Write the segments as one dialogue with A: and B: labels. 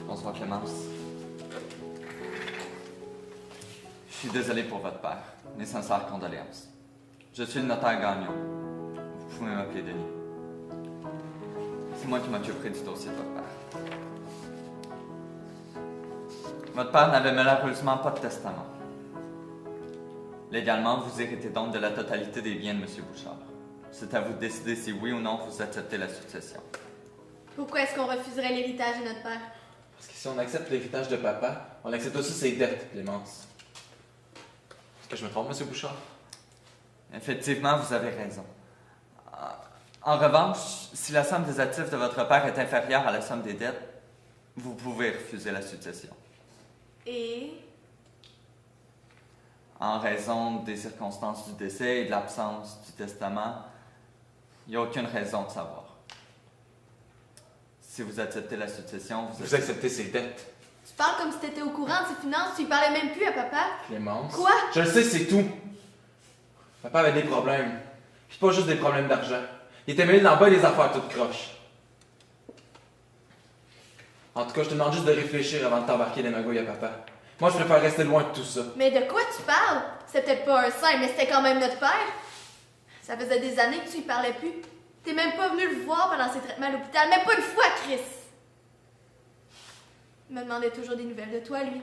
A: Bonsoir Clémence. Je suis désolé pour votre père. Mes sincères condoléances. Je suis le notaire Gagnon. Vous pouvez m'appeler Denis. C'est moi qui m'occuperai du dossier de votre père. Votre père n'avait malheureusement pas de testament. Légalement, vous héritez donc de la totalité des biens de M. Bouchard. C'est à vous de décider si oui ou non vous acceptez la succession.
B: Pourquoi est-ce qu'on refuserait l'héritage de notre père?
C: Parce que si on accepte l'héritage de papa, on accepte aussi ses dettes, Clémence. Est-ce que je me trompe, M. Bouchard?
A: Effectivement, vous avez raison. En revanche, si la somme des actifs de votre père est inférieure à la somme des dettes, vous pouvez refuser la succession.
B: Et?
A: En raison des circonstances du décès et de l'absence du testament, il n'y a aucune raison de savoir. Si vous acceptez la succession,
C: Vous acceptez ses dettes.
B: Tu parles comme si t'étais au courant de ses finances, tu y parlais même plus à papa.
C: Clémence?
B: Quoi?
C: Je le sais, c'est tout. Papa avait des problèmes. Puis pas juste des problèmes d'argent. Il était mêlé dans bas les affaires toutes croches. En tout cas, je te demande juste de réfléchir avant de t'embarquer les magouilles à papa. Moi, je préfère rester loin de tout ça.
B: Mais de quoi tu parles? C'était peut-être pas un saint, mais c'était quand même notre père. Ça faisait des années que tu y parlais plus. T'es même pas venu le voir pendant ses traitements à l'hôpital, même pas une fois, Chris. Il me demandait toujours des nouvelles de toi, lui.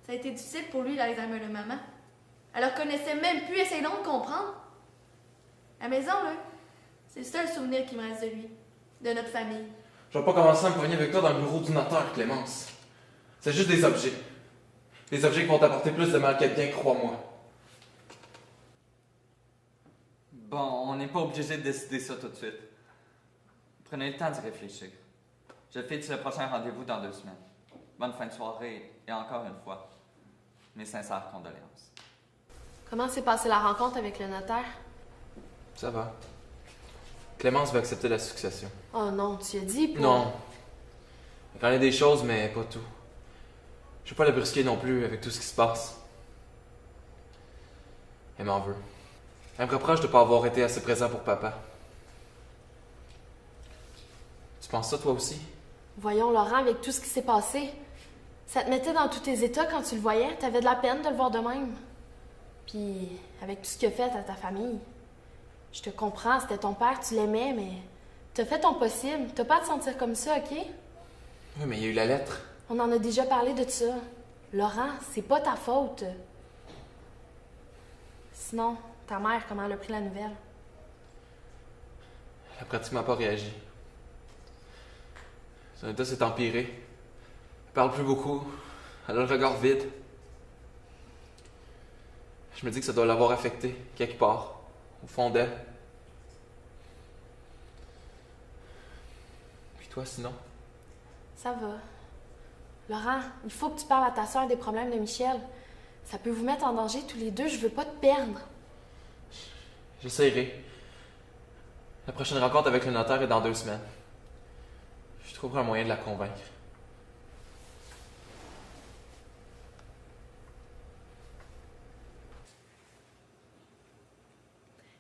B: Ça a été difficile pour lui, l'Alzheimer de maman. Elle le reconnaissait même plus, essaye donc de comprendre. La maison, là, c'est le seul souvenir qui me reste de lui, de notre famille.
C: Je vais pas commencer à me poigner avec toi dans le bureau du notaire, Clémence. C'est juste des objets. Des objets qui vont t'apporter plus de mal qu'à bien, crois-moi.
A: Bon, on n'est pas obligé de décider ça tout de suite. Prenez le temps d'y réfléchir. Je fixe le prochain rendez-vous dans 2 semaines. Bonne fin de soirée et encore une fois, mes sincères condoléances.
D: Comment s'est passée la rencontre avec le notaire?
C: Ça va. Clémence va accepter la succession.
D: Oh non, tu as dit pour...
C: Non. Elle connaît des choses, mais pas tout. Je veux pas la brusquer non plus avec tout ce qui se passe. Elle m'en veut. Elle me reproche de pas avoir été assez présent pour papa. Tu penses ça toi aussi?
D: Voyons, Laurent, avec tout ce qui s'est passé, ça te mettait dans tous tes états quand tu le voyais. T'avais de la peine de le voir de même. Puis, avec tout ce qu'il a fait à ta famille, je te comprends, c'était ton père, tu l'aimais, mais t'as fait ton possible. T'as pas à te sentir comme ça, OK?
C: Oui, mais il y a eu la lettre.
D: On en a déjà parlé de ça. Laurent, c'est pas ta faute. Sinon, ta mère, comment elle a pris la nouvelle?
C: Elle a pratiquement pas réagi. Son état s'est empiré. Elle parle plus beaucoup. Elle a le regard vide. Je me dis que ça doit l'avoir affecté, quelque part, au fond d'elle. Puis toi, sinon?
D: Ça va. Laurent, il faut que tu parles à ta soeur des problèmes de Michel. Ça peut vous mettre en danger tous les deux, je veux pas te perdre.
C: J'essaierai. La prochaine rencontre avec le notaire est dans 2 semaines. Je trouverai un moyen de la convaincre.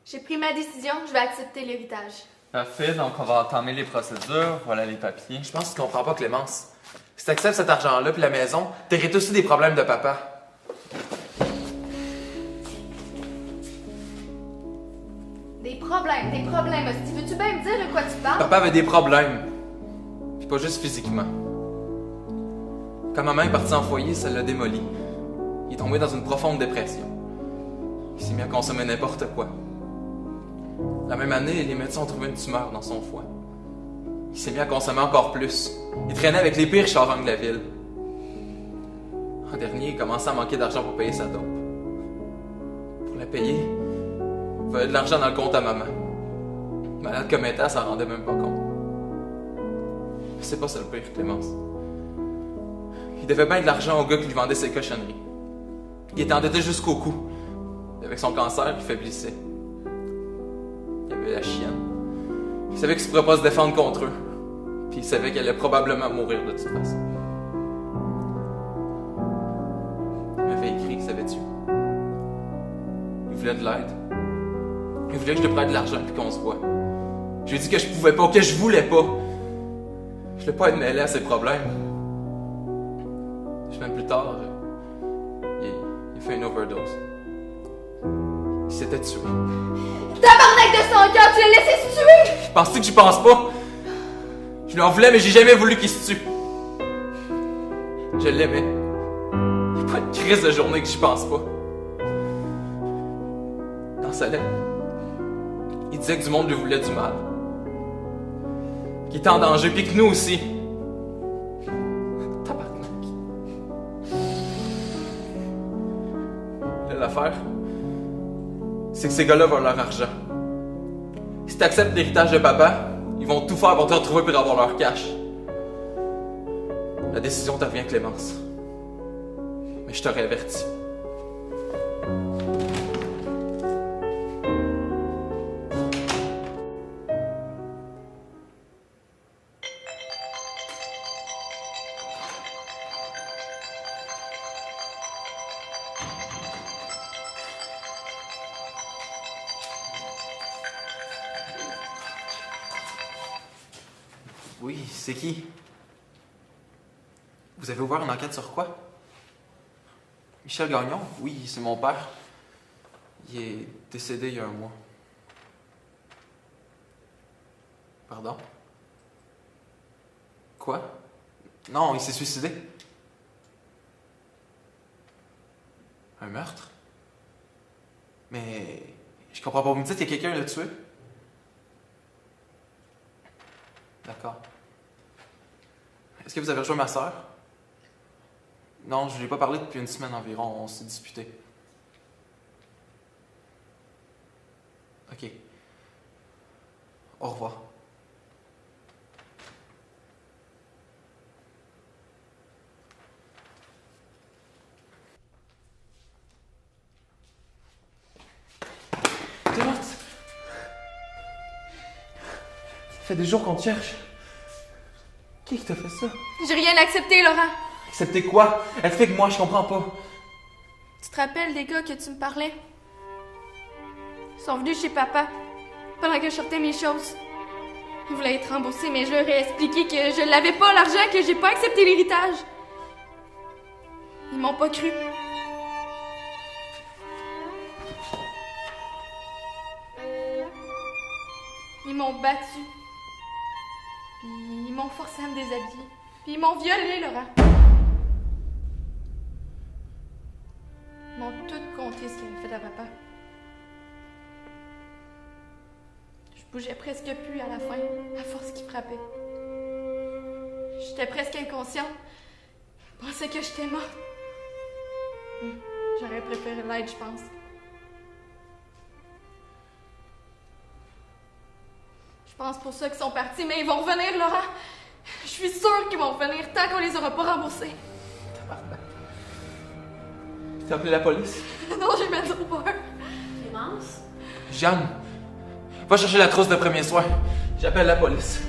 B: J'ai pris ma décision, je vais accepter l'héritage.
A: Parfait, donc on va entamer les procédures. Voilà les papiers.
C: Je pense que tu comprends pas, Clémence. Si tu acceptes cet argent-là puis la maison, t'hérites aussi des problèmes de papa.
B: Des problèmes, hostie. Veux-tu bien me dire de quoi tu parles?
C: Papa avait des problèmes. Puis pas juste physiquement. Quand maman est partie en foyer, ça l'a démoli. Il est tombé dans une profonde dépression. Il s'est mis à consommer n'importe quoi. La même année, les médecins ont trouvé une tumeur dans son foie. Il s'est mis à consommer encore plus. Il traînait avec les pires charognes de la ville. En dernier, il commençait à manquer d'argent pour payer sa dope. Pour la payer, il fallait de l'argent dans le compte à maman. Malade comme elle était, elle s'en rendait même pas compte. Mais c'est pas ça le pire, Clémence. Il devait bien de l'argent au gars qui lui vendait ses cochonneries. Il était endetté jusqu'au cou. Avec son cancer, il faiblissait. Il y avait la chienne. Il savait qu'il ne pourrait pas se défendre contre eux. Puis il savait qu'elle allait probablement mourir de toute façon. Il m'avait écrit, savais-tu? Il voulait de l'aide. Il voulait que je te prête de l'argent puis qu'on se voit. Je lui ai dit que je pouvais pas, que je voulais pas. Je voulais pas être mêlé à ses problèmes. Une semaine plus tard, il fait une overdose. Il s'était tué.
B: Tabarnak de son cœur, tu l'as laissé se tuer!
C: Penses-tu que j'y pense pas? Je lui en voulais, mais j'ai jamais voulu qu'il se tue. Je l'aimais. Il n'y a pas une crise de journée que j'y pense pas. Dans sa lettre, il disait que du monde lui voulait du mal. Qu'il était en danger, puis que nous aussi. Tabarnak. Là, l'affaire, c'est que ces gars-là veulent leur argent. Si t'acceptes l'héritage de papa, ils vont tout faire pour te retrouver pour avoir leur cash. La décision te revient, Clémence. Mais je t'aurais averti. Oui, c'est qui? Vous avez ouvert une enquête sur quoi? Michel Gagnon? Oui, c'est mon père. Il est décédé il y a un mois. Pardon? Quoi? Non, il s'est suicidé. Un meurtre? Mais je comprends pas. Vous me dites qu'il y a quelqu'un qui l'a tué? D'accord. Est-ce que vous avez rejoint ma sœur? Non, je lui ai pas parlé depuis une semaine environ. On s'est disputé. Ok. Au revoir. Clémence! Ça fait des jours qu'on te cherche. Qui t'a fait ça?
B: J'ai rien accepté, Laurent.
C: Accepter quoi? Elle fait que moi, je comprends pas.
B: Tu te rappelles des gars que tu me parlais? Ils sont venus chez papa pendant que je sortais mes choses. Ils voulaient être remboursés, mais je leur ai expliqué que je l'avais pas, l'argent, que j'ai pas accepté l'héritage. Ils m'ont pas cru. Ils m'ont battu. Puis ils m'ont forcé à me déshabiller. Puis ils m'ont violée, Laurent. Ils m'ont tout conté ce qu'ils avaient fait à papa. Je bougeais presque plus à la fin, à force qu'il frappait. J'étais presque inconsciente. Je pensais que j'étais morte. J'aurais préféré l'être, je pense. Je pense pour ça qu'ils sont partis, mais ils vont revenir, Laurent. Je suis sûre qu'ils vont revenir tant qu'on les aura pas remboursés.
C: T'as appelé la police?
B: Non, j'ai même trop peur.
D: Clémence?
C: Jeanne, va chercher la trousse de premier soin. J'appelle la police.